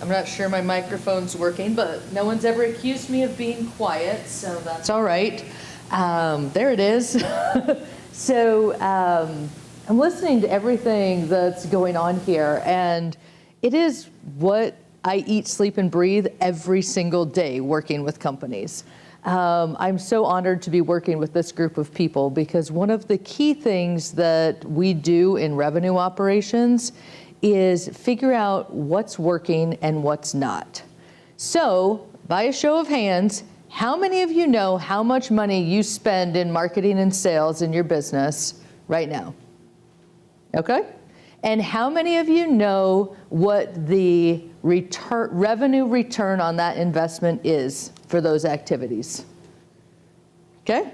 I'm not sure my microphone's working, but no one's ever accused me of being quiet, so that's all right. There it is. So I'm listening to everything that's going on here, and it is what I eat, sleep, and breathe every single day working with companies. I'm so honored to be working with this group of people because one of the key things that we do in revenue operations is figure out what's working and what's not. So, by a show of hands, how many of you know how much money you spend in marketing and sales in your business right now? Okay? And how many of you know what the revenue return on that investment is for those activities? Okay?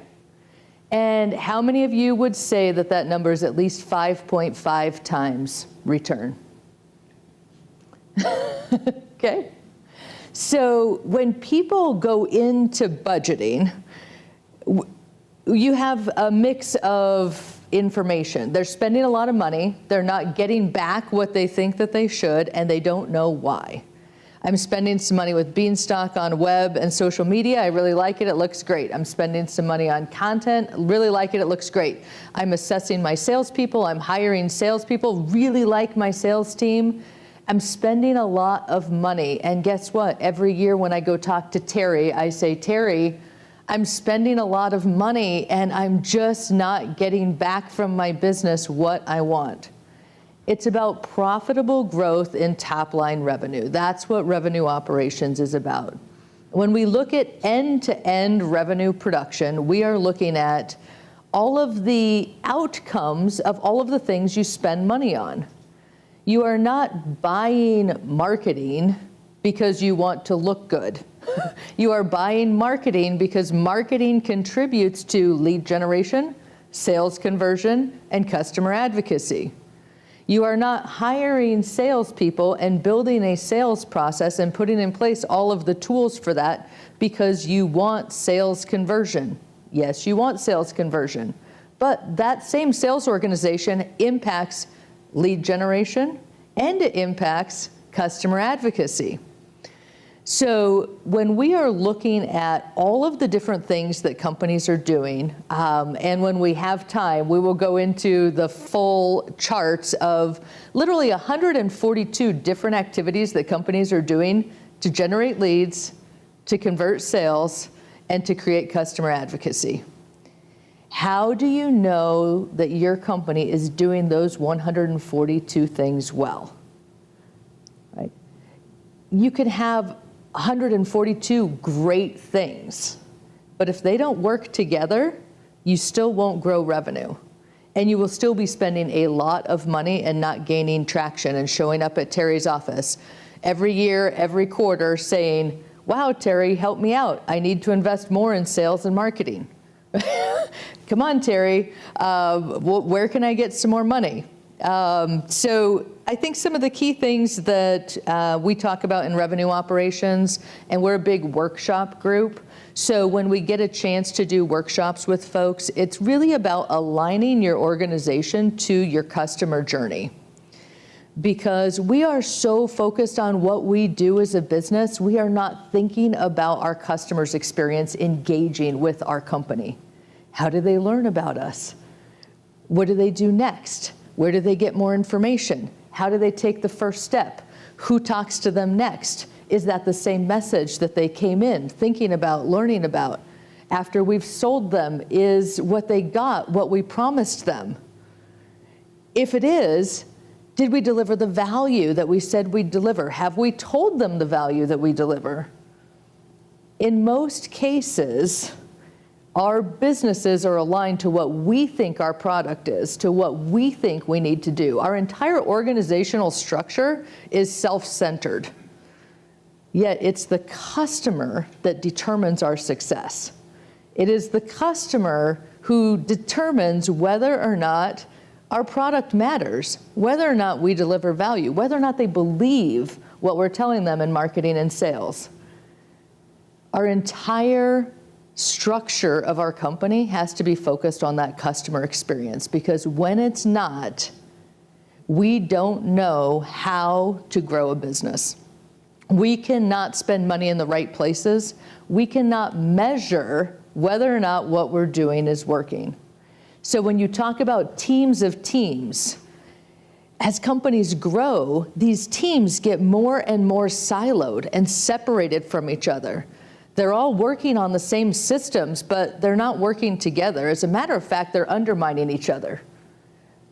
And how many of you would say that that number is at least 5.5 times return? Okay? So when people go into budgeting, you have a mix of information. They're spending a lot of money, they're not getting back what they think that they should, and they don't know why. I'm spending some money with Beanstalk on web and social media. I really like it. It looks great. I'm spending some money on content. Really like it. It looks great. I'm assessing my salespeople. I'm hiring salespeople. Really like my sales team. I'm spending a lot of money. And guess what? Every year when I go talk to Terry, I say, Terry, I'm spending a lot of money and I'm just not getting back from my business what I want. It's about profitable growth in top-line revenue. That's what revenue operations is about. When we look at end-to-end revenue production, we are looking at all of the outcomes of all of the things you spend money on. You are not buying marketing because you want to look good. You are buying marketing because marketing contributes to lead generation, sales conversion, and customer advocacy. You are not hiring salespeople and building a sales process and putting in place all of the tools for that because you want sales conversion. Yes, you want sales conversion, but that same sales organization impacts lead generation and it impacts customer advocacy. So when we are looking at all of the different things that companies are doing, and when we have time, we will go into the full charts of literally 142 different activities that companies are doing to generate leads, to convert sales, and to create customer advocacy. How do you know that your company is doing those 142 things well? Right? You can have 142 great things, but if they don't work together, you still won't grow revenue. And you will still be spending a lot of money and not gaining traction and showing up at Terry's office every year, every quarter saying, wow, Terry, help me out. I need to invest more in sales and marketing. Come on, Terry, where can I get some more money? So I think some of the key things that we talk about in revenue operations, and we're a big workshop group, so when we get a chance to do workshops with folks, it's really about aligning your organization to your customer journey. Because we are so focused on what we do as a business, we are not thinking about our customers' experience engaging with our company. How do they learn about us? What do they do next? Where do they get more information? How do they take the first step? Who talks to them next? Is that the same message that they came in thinking about, learning about? After we've sold them, is what they got what we promised them? If it is, did we deliver the value that we said we'd deliver? Have we told them the value that we deliver? In most cases, our businesses are aligned to what we think our product is, to what we think we need to do. Our entire organizational structure is self-centered. Yet it's the customer that determines our success. It is the customer who determines whether or not our product matters, whether or not we deliver value, whether or not they believe what we're telling them in marketing and sales. Our entire structure of our company has to be focused on that customer experience, because when it's not, we don't know how to grow a business. we cannot spend money in the right places. We cannot measure whether or not what we're doing is working. So when you talk about teams of teams, as companies grow, these teams get more and more siloed and separated from each other. They're all working on the same systems, but they're not working together. As a matter of fact, they're undermining each other.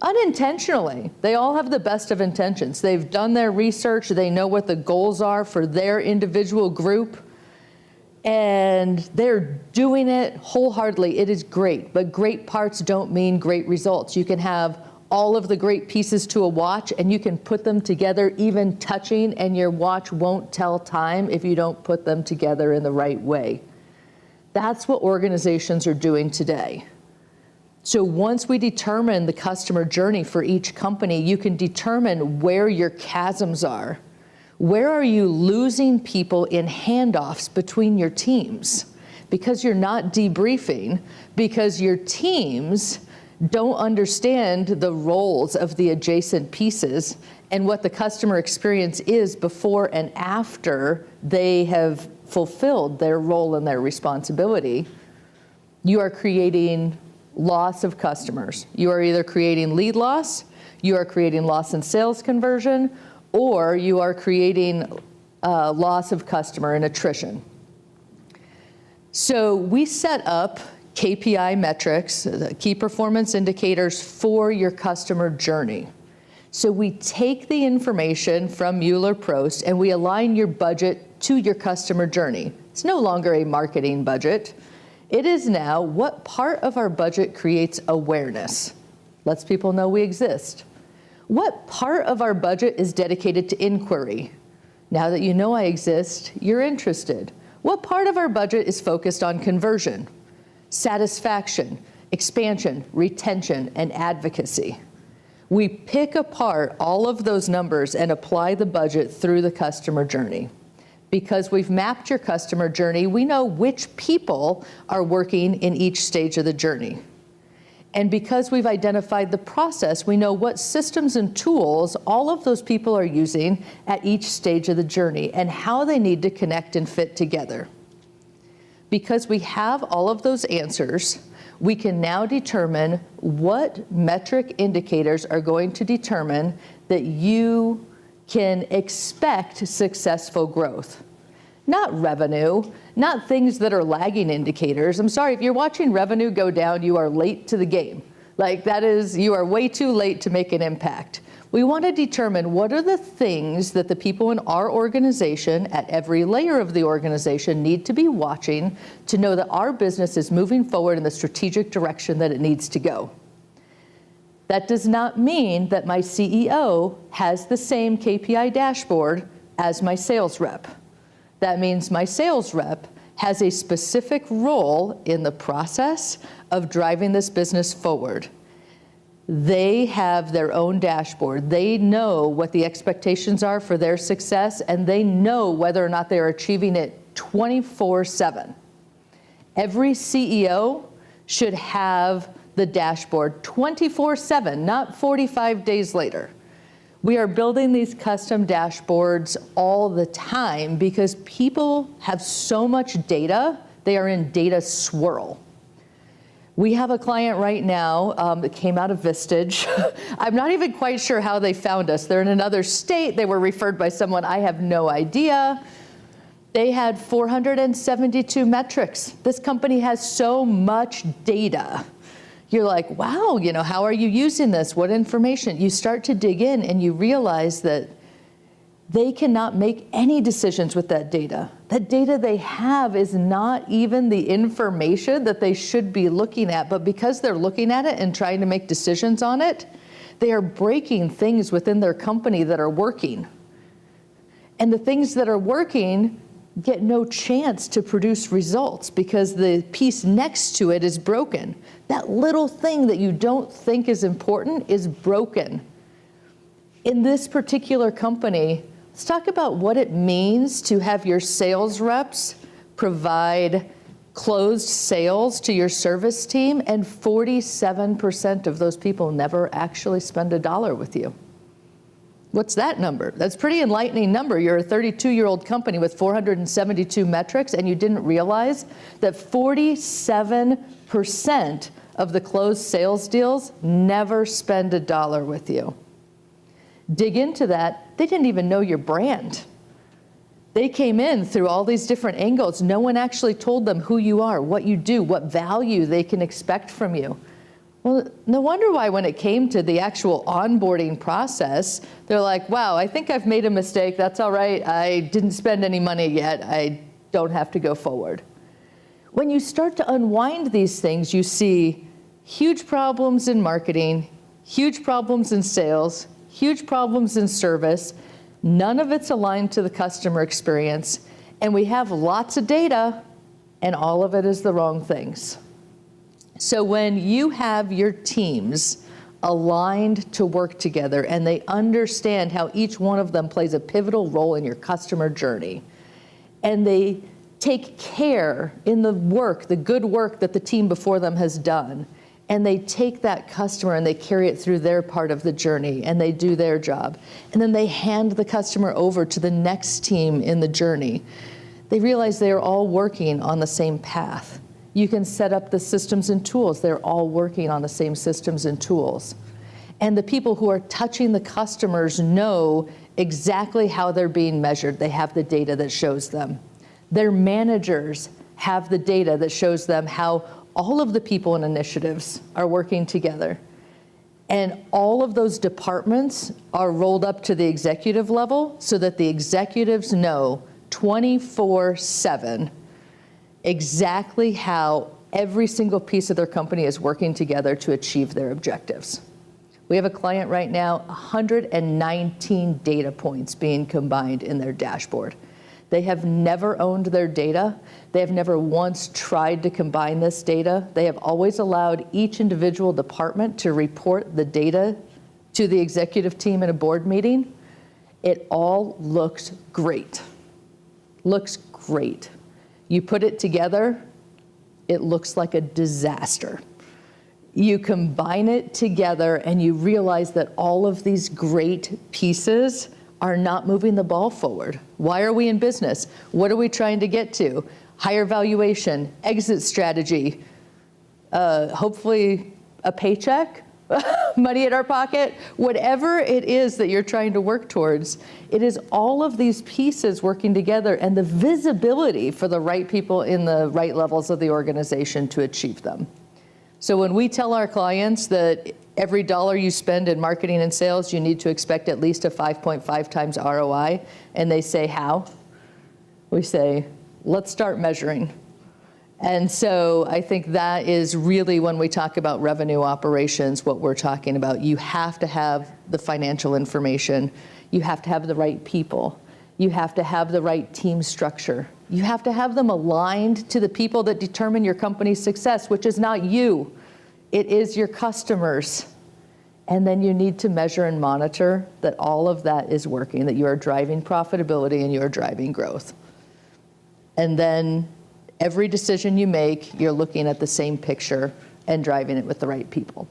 Unintentionally. They all have the best of intentions. They've done their research. They know what the goals are for their individual group. And they're doing it wholeheartedly. It is great, but great parts don't mean great results. You can have all of the great pieces to a watch, and you can put them together, even touching, and your watch won't tell time if you don't put them together in the right way. That's what organizations are doing today. So once we determine the customer journey for each company, you can determine where your chasms are. Where are you losing people in handoffs between your teams? Because you're not debriefing, because your teams don't understand the roles of the adjacent pieces and what the customer experience is before and after they have fulfilled their role and their responsibility. You are creating loss of customers. You are either creating lead loss, you are creating loss in sales conversion, or you are creating loss of customer and attrition. So we set up KPI metrics, the key performance indicators for your customer journey. So we take the information from Mueller-Prost and we align your budget to your customer journey. It's no longer a marketing budget. It is now what part of our budget creates awareness, lets people know we exist. What part of our budget is dedicated to inquiry? Now that you know I exist, you're interested. What part of our budget is focused on conversion, satisfaction, expansion, retention, and advocacy? We pick apart all of those numbers and apply the budget through the customer journey. Because we've mapped your customer journey, we know which people are working in each stage of the journey. And because we've identified the process, we know what systems and tools all of those people are using at each stage of the journey and how they need to connect and fit together. Because we have all of those answers, we can now determine what metric indicators are going to determine that you can expect successful growth. Not revenue, not things that are lagging indicators. I'm sorry, if you're watching revenue go down, you are late to the game. Like that is, you are way too late to make an impact. We want to determine what are the things that the people in our organization at every layer of the organization need to be watching to know that our business is moving forward in the strategic direction that it needs to go. That does not mean that my CEO has the same KPI dashboard as my sales rep. That means my sales rep has a specific role in the process of driving this business forward. They have their own dashboard. They know what the expectations are for their success, and they know whether or not they're achieving it 24/7. Every CEO should have the dashboard 24/7, not 45 days later. We are building these custom dashboards all the time because people have so much data, they are in data swirl. We have a client right now that came out of Vistage. I'm not even quite sure how they found us. They're in another state. They were referred by someone. I have no idea. They had 472 metrics. This company has so much data. You're like, wow, you know, how are you using this? What information? You start to dig in and you realize that they cannot make any decisions with that data. That data they have is not even the information that they should be looking at, but because they're looking at it and trying to make decisions on it, they are breaking things within their company that are working. And the things that are working get no chance to produce results because the piece next to it is broken. That little thing that you don't think is important is broken. In this particular company, let's talk about what it means to have your sales reps provide closed sales to your service team, and 47% of those people never actually spend $1 with you. What's that number? That's a pretty enlightening number. You're a 32-year-old company with 472 metrics, and you didn't realize that 47% of the closed sales deals never spend $1 with you. Dig into that, they didn't even know your brand. They came in through all these different angles. No one actually told them who you are, what you do, what value they can expect from you. Well, no wonder why when it came to the actual onboarding process, they're like, wow, I think I've made a mistake. That's all right. I didn't spend any money yet. I don't have to go forward. When you start to unwind these things, you see huge problems in marketing, huge problems in sales, huge problems in service. None of it's aligned to the customer experience. And we have lots of data, and all of it is the wrong things. So when you have your teams aligned to work together and they understand how each one of them plays a pivotal role in your customer journey, and they take care in the work, the good work that the team before them has done, and they take that customer and they carry it through their part of the journey and they do their job, and then they hand the customer over to the next team in the journey, they realize they are all working on the same path. You can set up the systems and tools. They're all working on the same systems and tools. And the people who are touching the customers know exactly how they're being measured. They have the data that shows them. Their managers have the data that shows them how all of the people and initiatives are working together. And all of those departments are rolled up to the executive level so that the executives know 24/7 exactly how every single piece of their company is working together to achieve their objectives. We have a client right now, 119 data points being combined in their dashboard. They have never owned their data. They have never once tried to combine this data. They have always allowed each individual department to report the data to the executive team in a board meeting. It all looks great. Looks great. You put it together, it looks like a disaster. You combine it together and you realize that all of these great pieces are not moving the ball forward. Why are we in business? What are we trying to get to? Higher valuation, exit strategy, hopefully a paycheck, money in our pocket, whatever it is that you're trying to work towards. It is all of these pieces working together and the visibility for the right people in the right levels of the organization to achieve them. So when we tell our clients that every dollar you spend in marketing and sales, you need to expect at least a 5.5 times ROI, and they say, how? We say, let's start measuring. And so I think that is really when we talk about revenue operations, what we're talking about. You have to have the financial information. You have to have the right people. You have to have the right team structure. You have to have them aligned to the people that determine your company's success, which is not you. It is your customers. And then you need to measure and monitor that all of that is working, that you are driving profitability and you are driving growth. And then every decision you make, you're looking at the same picture and driving it with the right people.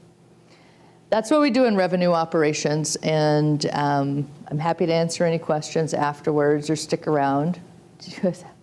That's what we do in revenue operations, and I'm happy to answer any questions afterwards or stick around. Do you guys have